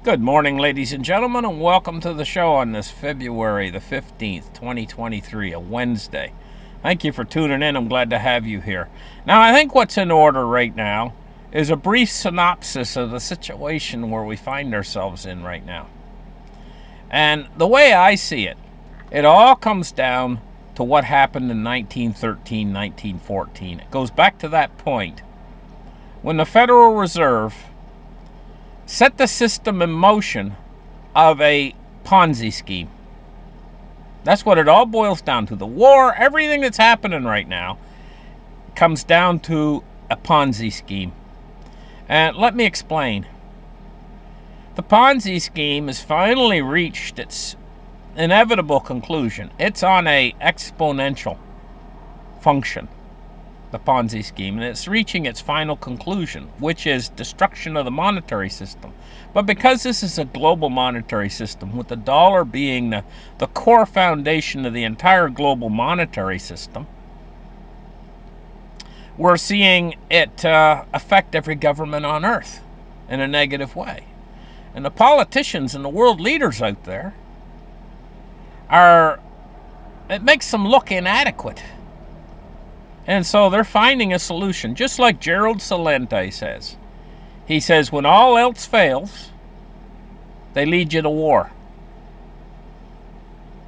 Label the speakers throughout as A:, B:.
A: Good morning, ladies and gentlemen, and welcome to the show on this February the 15th, 2023, a Wednesday. Thank you for tuning in. I'm glad to have you here. Now, I think what's in order right now is a brief synopsis of the situation where we find ourselves in right now. And the way I see it, it all comes down to what happened in 1913, 1914. It goes back to that point when the Federal Reserve set the system in motion of a Ponzi scheme. That's what it all boils down to. The war, everything that's happening right now, comes down to a Ponzi scheme. And let me explain. The Ponzi scheme has finally reached its inevitable conclusion. It's on a exponential function, the Ponzi scheme, and it's reaching its final conclusion, which is destruction of the monetary system. But because this is a global monetary system, with the dollar being the core foundation of the entire global monetary system, we're seeing it affect every government on earth in a negative way. And the politicians and the world leaders out there it makes them look inadequate. And so they're finding a solution, just like Gerald Celente says. He says, when all else fails, they lead you to war.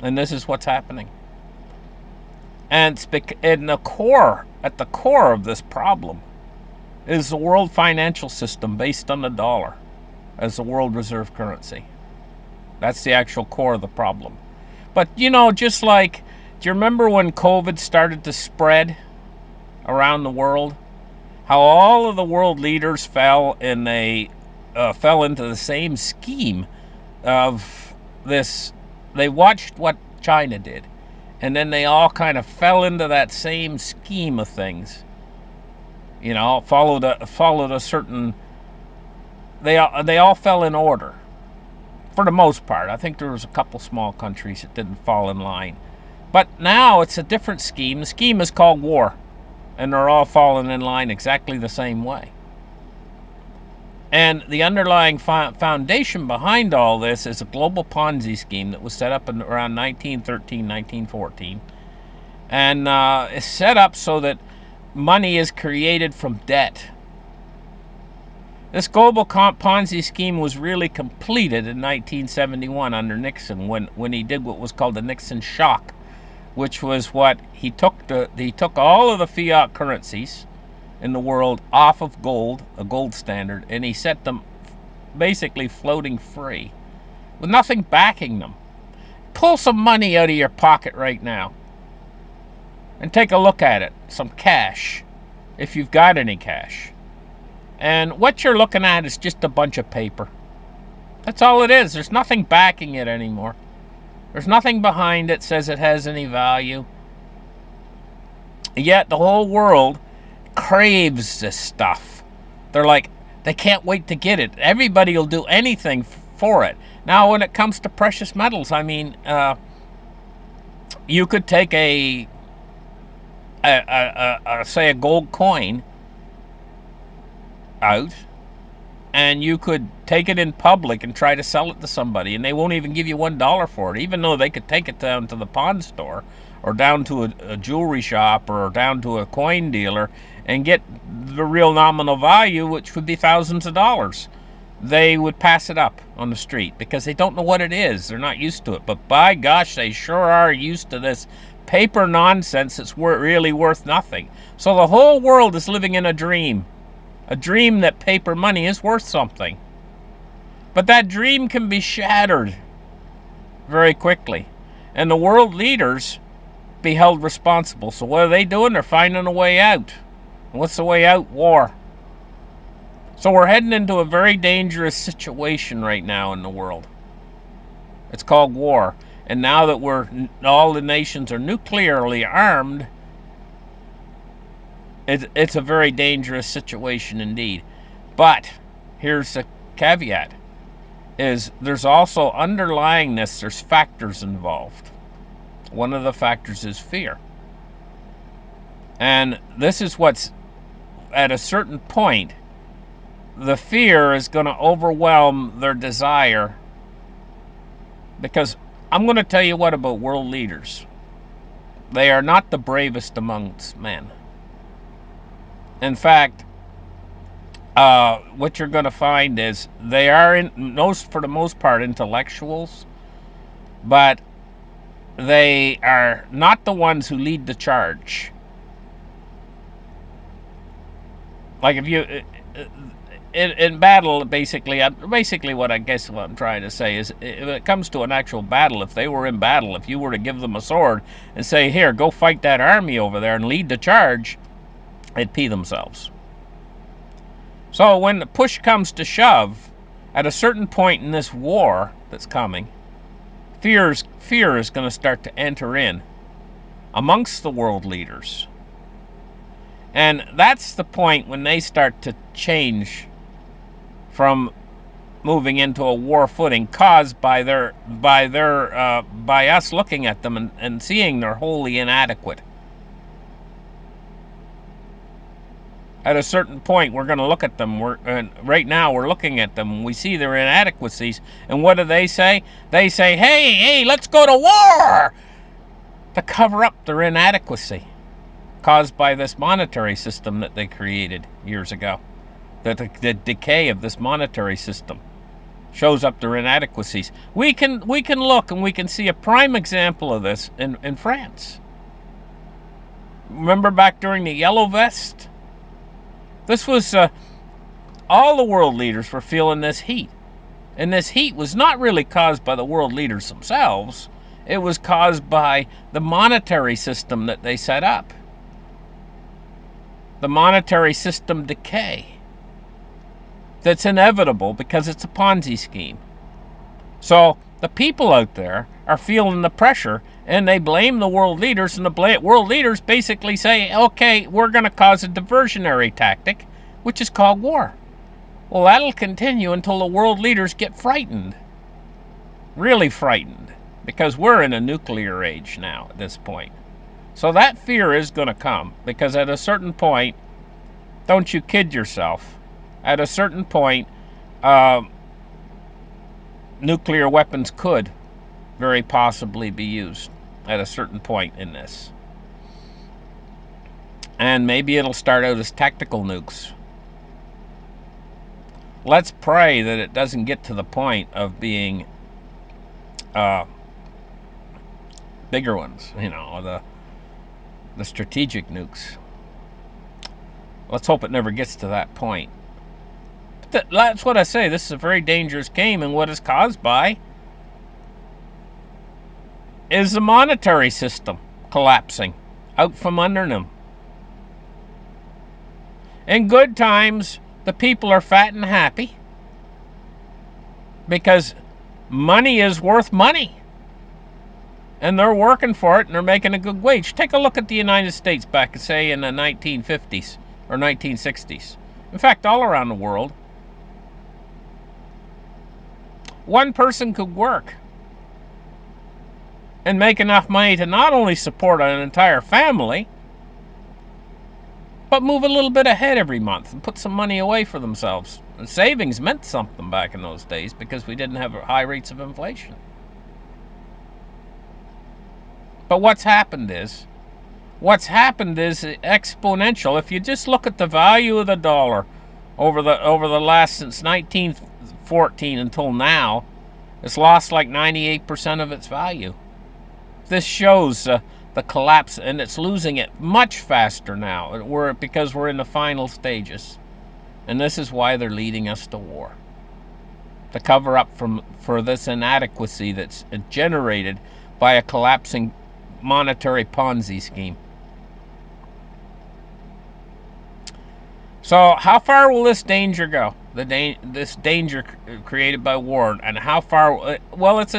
A: And this is what's happening. And at the core of this problem is the world financial system based on the dollar as the world reserve currency. That's the actual core of the problem. But, just like, do you remember when COVID started to spread around the world, how all of the world leaders fell into the same scheme of this? They watched what China did, and then they all kind of fell into that same scheme of things. Followed a certain. They all fell in order, for the most part. I think there was a couple small countries that didn't fall in line, but now it's a different scheme. The scheme is called war. And they're all falling in line exactly the same way. And the underlying foundation behind all this is a global Ponzi scheme that was set up in around 1913, 1914. And it's set up so that money is created from debt. This global Ponzi scheme was really completed in 1971 under Nixon when he did what was called the Nixon shock, which was what he took all of the fiat currencies in the world off of gold, a gold standard, and he set them basically floating free with nothing backing them. Pull some money out of your pocket right now and take a look at it, some cash, if you've got any cash. And what you're looking at is just a bunch of paper. That's all it is. There's nothing backing it anymore. There's nothing behind it says it has any value. Yet the whole world craves this stuff. They're like, they can't wait to get it. Everybody will do anything for it. Now, when it comes to precious metals, I mean, you could take say a gold coin out, and you could take it in public and try to sell it to somebody, and they won't even give you $1 for it, even though they could take it down to the pawn store or down to a jewelry shop or down to a coin dealer and get the real nominal value, which would be thousands of dollars. They would pass it up on the street because they don't know what it is. They're not used to it. But by gosh, they sure are used to this paper nonsense that's really worth nothing. So the whole world is living in a dream that paper money is worth something. But that dream can be shattered very quickly. And the world leaders be held responsible. So what are they doing? They're finding a way out. And what's the way out? War. So we're heading into a very dangerous situation right now in the world. It's called war. And now that all the nations are nuclearly armed, it's a very dangerous situation indeed. But here's the caveat, is there's also underlying this, there's factors involved. One of the factors is fear. And this is what's, at a certain point, the fear is going to overwhelm their desire. Because I'm going to tell you what about world leaders. They are not the bravest amongst men. In fact, what you're going to find is they are, for the most part, intellectuals, but they are not the ones who lead the charge. Like if you in battle, basically what I guess what I'm trying to say is, if it comes to an actual battle, if they were in battle, if you were to give them a sword and say, here, go fight that army over there and lead the charge, they'd pee themselves. So when the push comes to shove, at a certain point in this war that's coming, fear is going to start to enter in amongst the world leaders. And that's the point when they start to change from moving into a war footing, caused by us looking at them and seeing they're wholly inadequate. At a certain point, we're going to look at them. Right now, we're looking at them. We see their inadequacies, and what do they say? They say, "Hey, let's go to war," to cover up their inadequacy, caused by this monetary system that they created years ago. The decay of this monetary system shows up their inadequacies. We can look and we can see a prime example of this in France. Remember back during the Yellow Vest? This was all the world leaders were feeling this heat. And this heat was not really caused by the world leaders themselves. It was caused by the monetary system that they set up. The monetary system decay. That's inevitable because it's a Ponzi scheme. So the people out there are feeling the pressure, and they blame the world leaders, and the world leaders basically say, okay, we're going to cause a diversionary tactic, which is called war. Well, that'll continue until the world leaders get frightened. Really frightened. Because we're in a nuclear age now at this point. So that fear is going to come, because at a certain point, don't you kid yourself, at a certain point, nuclear weapons could very possibly be used at a certain point in this. And maybe it'll start out as tactical nukes. Let's pray that it doesn't get to the point of being bigger ones, the strategic nukes. Let's hope it never gets to that point. But that's what I say. This is a very dangerous game, and what it's caused by is the monetary system collapsing out from under them. In good times, the people are fat and happy because money is worth money. And they're working for it, and they're making a good wage. Take a look at the United States back, say, in the 1950s or 1960s. In fact, all around the world. One person could work and make enough money to not only support an entire family, but move a little bit ahead every month and put some money away for themselves. And savings meant something back in those days because we didn't have high rates of inflation. But what's happened is exponential. If you just look at the value of the dollar over the last, since 1914 until now, it's lost like 98% of its value. This shows the collapse, and it's losing it much faster now. Because we're in the final stages, and this is why they're leading us to war, to cover up for this inadequacy that's generated by a collapsing monetary Ponzi scheme. So how far will this danger go? This danger created by war, and how far? Well, it's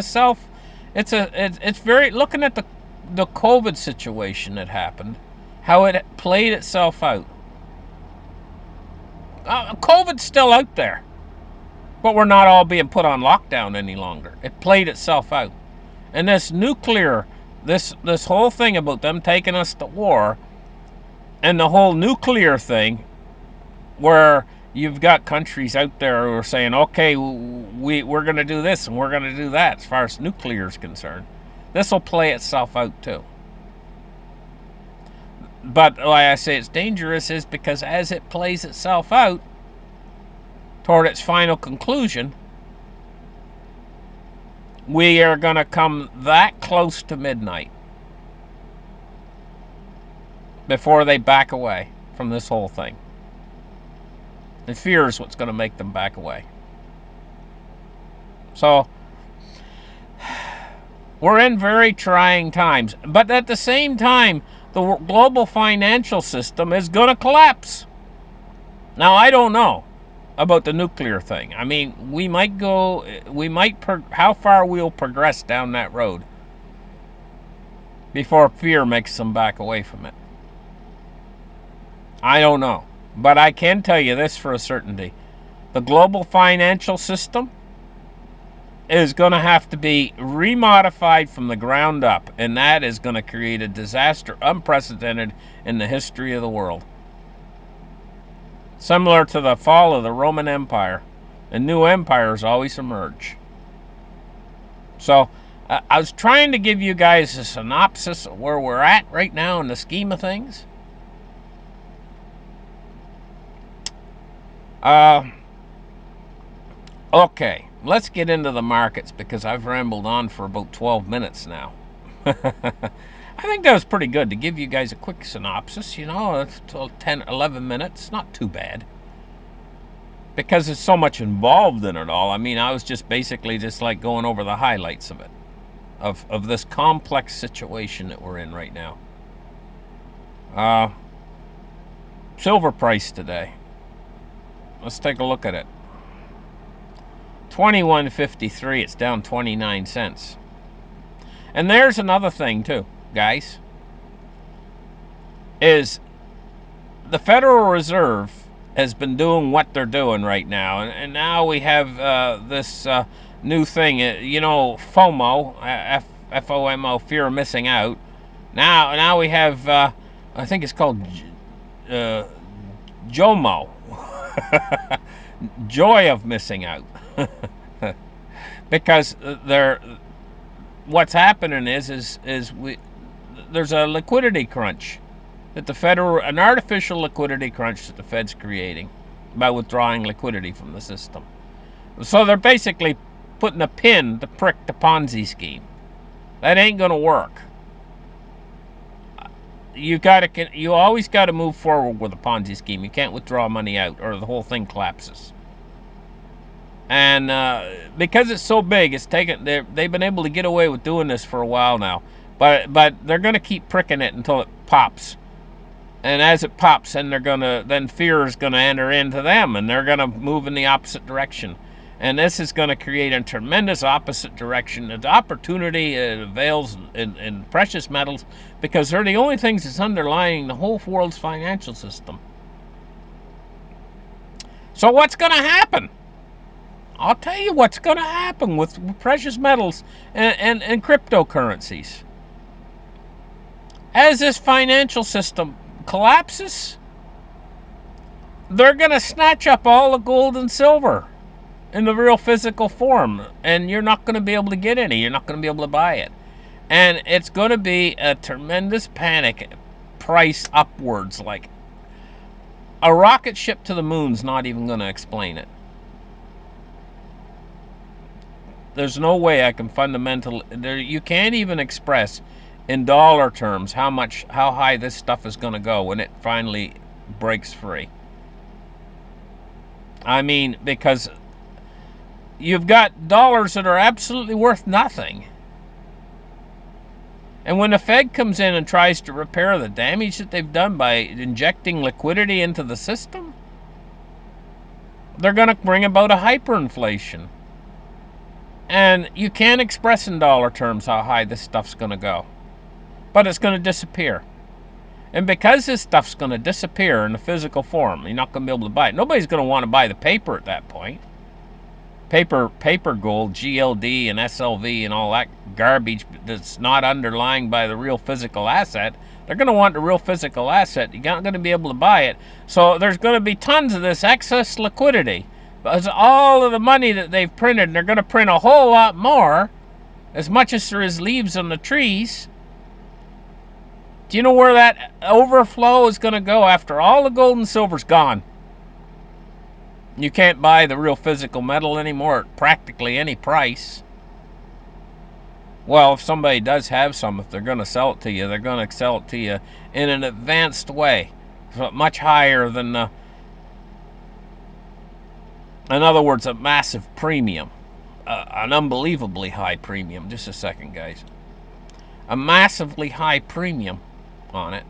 A: very, looking at the COVID situation that happened, how it played itself out. COVID's still out there, but we're not all being put on lockdown any longer. It played itself out, and this nuclear, this whole thing about them taking us to war, and the whole nuclear thing, where you've got countries out there who are saying, okay, we're going to do this and we're going to do that as far as nuclear is concerned. This will play itself out too. But why I say it's dangerous is because as it plays itself out toward its final conclusion, we are going to come that close to midnight before they back away from this whole thing. And fear is what's going to make them back away. So, we're in very trying times. But at the same time, the global financial system is going to collapse. Now, I don't know about the nuclear thing. I mean, how far we'll progress down that road before fear makes them back away from it. I don't know. But I can tell you this for a certainty. The global financial system is going to have to be remodified from the ground up, and that is going to create a disaster unprecedented in the history of the world. Similar to the fall of the Roman Empire, and new empires always emerge. So, I was trying to give you guys a synopsis of where we're at right now in the scheme of things. Okay, let's get into the markets because I've rambled on for about 12 minutes now. I think that was pretty good to give you guys a quick synopsis, you know, it's 10, 11 minutes, not too bad. Because there's so much involved in it all. I mean, I was just basically just like going over the highlights of it, of this complex situation that we're in right now. Silver price today. Let's take a look at it. 21.53, it's down 29 cents. And there's another thing too, guys, is the Federal Reserve has been doing what they're doing right now, and now we have this new thing, you know, FOMO, F-O-M-O, fear of missing out. Now we have, I think it's called JOMO, joy of missing out, because what's happening is there's a liquidity crunch that an artificial liquidity crunch that the Fed's creating by withdrawing liquidity from the system. So they're basically putting a pin to prick the Ponzi scheme. That ain't gonna work. You always got to move forward with a Ponzi scheme. You can't withdraw money out or the whole thing collapses. And because it's so big, they've been able to get away with doing this for a while now. But they're going to keep pricking it until it pops. And as it pops, then fear is going to enter into them, and they're going to move in the opposite direction. And this is going to create a tremendous opposite direction. The opportunity avails in precious metals because they're the only things that's underlying the whole world's financial system. So what's going to happen? I'll tell you what's going to happen with precious metals and cryptocurrencies. As this financial system collapses, they're going to snatch up all the gold and silver in the real physical form, and you're not going to be able to get any. You're not going to be able to buy it. And it's going to be a tremendous panic, price upwards. Like a rocket ship to the moon's not even going to explain it. There's no way I can you can't even express in dollar terms how high this stuff is going to go when it finally breaks free. I mean, because you've got dollars that are absolutely worth nothing. And when the Fed comes in and tries to repair the damage that they've done by injecting liquidity into the system, they're going to bring about a hyperinflation. And you can't express in dollar terms how high this stuff's going to go. But it's going to disappear. And because this stuff's going to disappear in the physical form, you're not going to be able to buy it. Nobody's going to want to buy the paper at that point. Paper gold, GLD and SLV and all that garbage that's not underlying by the real physical asset. They're going to want the real physical asset. You're not going to be able to buy it. So there's going to be tons of this excess liquidity. Because all of the money that they've printed, and they're going to print a whole lot more, as much as there is leaves on the trees. Do you know where that overflow is going to go after all the gold and silver's gone? You can't buy the real physical metal anymore at practically any price. Well, if somebody does have some, if they're going to sell it to you, they're going to sell it to you in an advanced way. So much higher than, in other words, a massive premium. An unbelievably high premium. Just a second, guys. A massively high premium on it,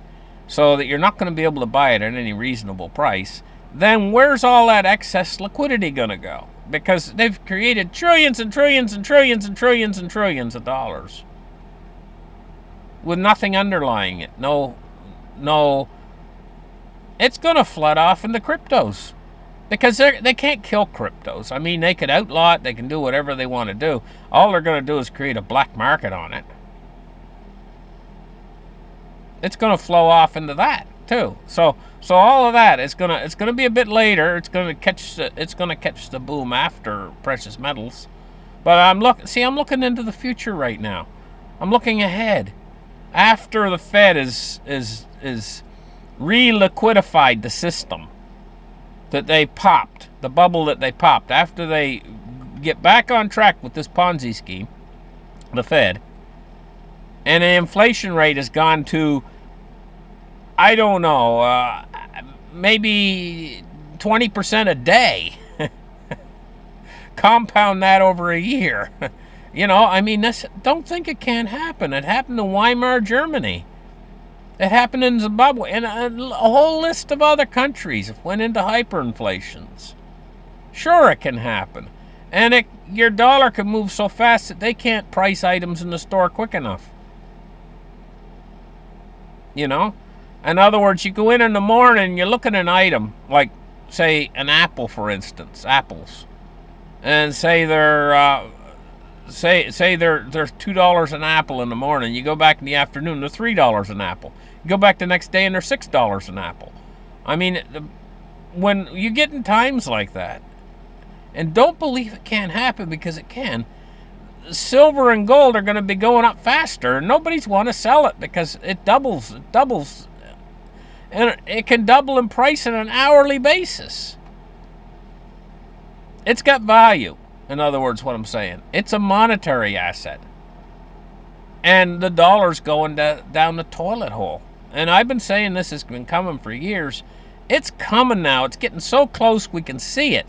A: so that you're not going to be able to buy it at any reasonable price. Then where's all that excess liquidity going to go? Because they've created trillions and trillions and trillions and trillions and trillions of dollars with nothing underlying it. No, it's going to flood off into cryptos. Because they can't kill cryptos. I mean, they could outlaw it, they can do whatever they want to do. All they're going to do is create a black market on it. It's going to flow off into that too. So all of that it's going to be a bit later. It's going to catch the boom after precious metals. But I'm looking into the future right now. I'm looking ahead. After the Fed is re-liquidified the system that they popped, the bubble that they popped, after they get back on track with this Ponzi scheme, the Fed, and the inflation rate has gone to, I don't know, maybe 20% a day. Compound that over a year. I mean, don't think it can't happen. It happened in Weimar, Germany. It happened in Zimbabwe, and a whole list of other countries went into hyperinflations. Sure, it can happen. And your dollar can move so fast that they can't price items in the store quick enough. In other words, you go in the morning, you look at an item, like, say, an apple, for instance, apples, and say they're say they're $2 an apple in the morning. You go back in the afternoon, they're $3 an apple. You go back the next day, and they're $6 an apple. I mean, when you get in times like that, and don't believe it can't happen, because it can. Silver and gold are going to be going up faster, and nobody's want to sell it because it doubles, and it can double in price on an hourly basis. It's got value. In other words, what I'm saying, it's a monetary asset, and the dollar's going down the toilet hole. And I've been saying this has been coming for years. It's coming now. It's getting so close we can see it.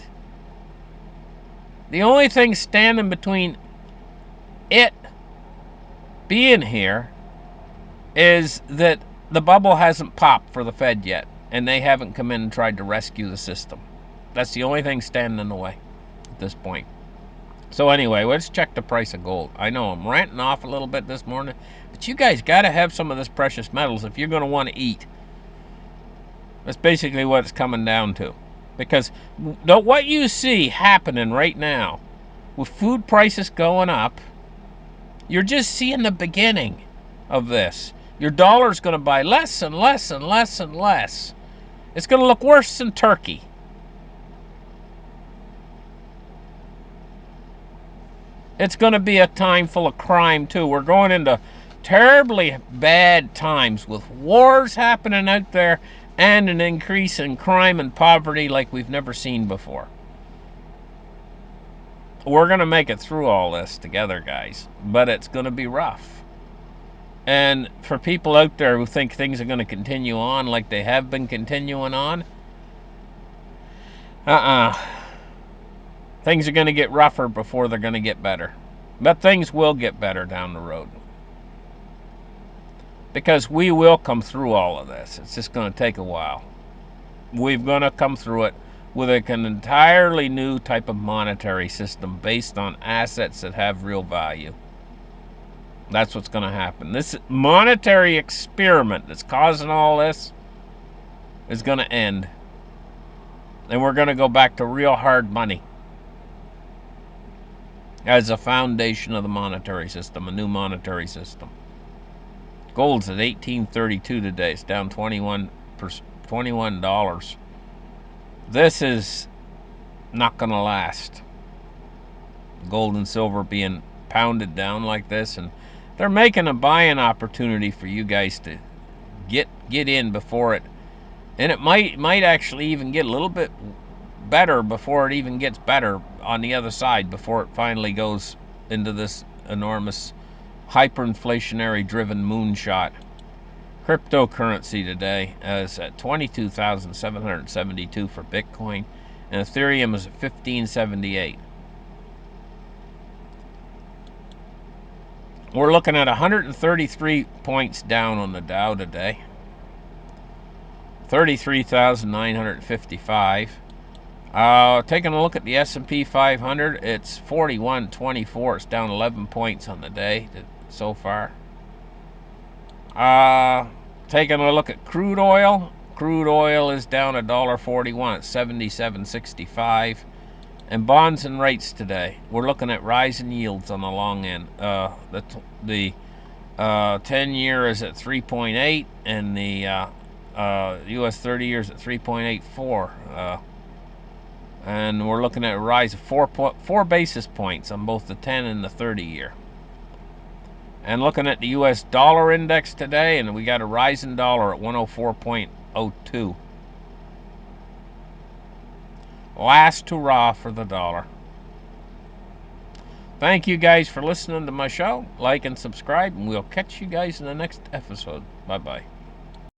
A: The only thing standing between it being here is that the bubble hasn't popped for the Fed yet, and they haven't come in and tried to rescue the system. That's the only thing standing in the way at this point. So anyway, let's check the price of gold. I know I'm ranting off a little bit this morning, but you guys got to have some of this precious metals if you're going to want to eat. That's basically what it's coming down to. Because what you see happening right now with food prices going up, you're just seeing the beginning of this. Your dollar's going to buy less and less and less and less. It's going to look worse than Turkey. It's going to be a time full of crime, too. We're going into terribly bad times with wars happening out there and an increase in crime and poverty like we've never seen before. We're going to make it through all this together, guys, but it's going to be rough. And for people out there who think things are going to continue on like they have been continuing on, things are going to get rougher before they're going to get better. But things will get better down the road. Because we will come through all of this. It's just going to take a while. We're going to come through it with an entirely new type of monetary system based on assets that have real value. That's what's going to happen. This monetary experiment that's causing all this is going to end. And we're going to go back to real hard money as a foundation of the monetary system, a new monetary system. Gold's at $18.32 today. It's down $21. This is not going to last. Gold and silver being pounded down like this, and they're making a buying opportunity for you guys to get in before it, and it might actually even get a little bit better before it even gets better on the other side, before it finally goes into this enormous hyperinflationary driven moonshot. Cryptocurrency today is at 22,772 for Bitcoin, and Ethereum is at 1578. We're looking at 133 points down on the Dow today. 33,955. Taking a look at the S&P 500, it's 4124. It's down 11 points on the day so far. Taking a look at crude oil. Crude oil is down $1.41 at 77.65. And bonds and rates today, we're looking at rising yields on the long end. The 10-year is at 3.8, and the U.S. 30-year is at 3.84. And we're looking at a rise of 4 basis points on both the 10 and the 30-year. And looking at the U.S. dollar index today, and we got a rising dollar at 104.02. Last hurrah for the dollar. Thank you guys for listening to my show. Like and subscribe, and we'll catch you guys in the next episode. Bye-bye.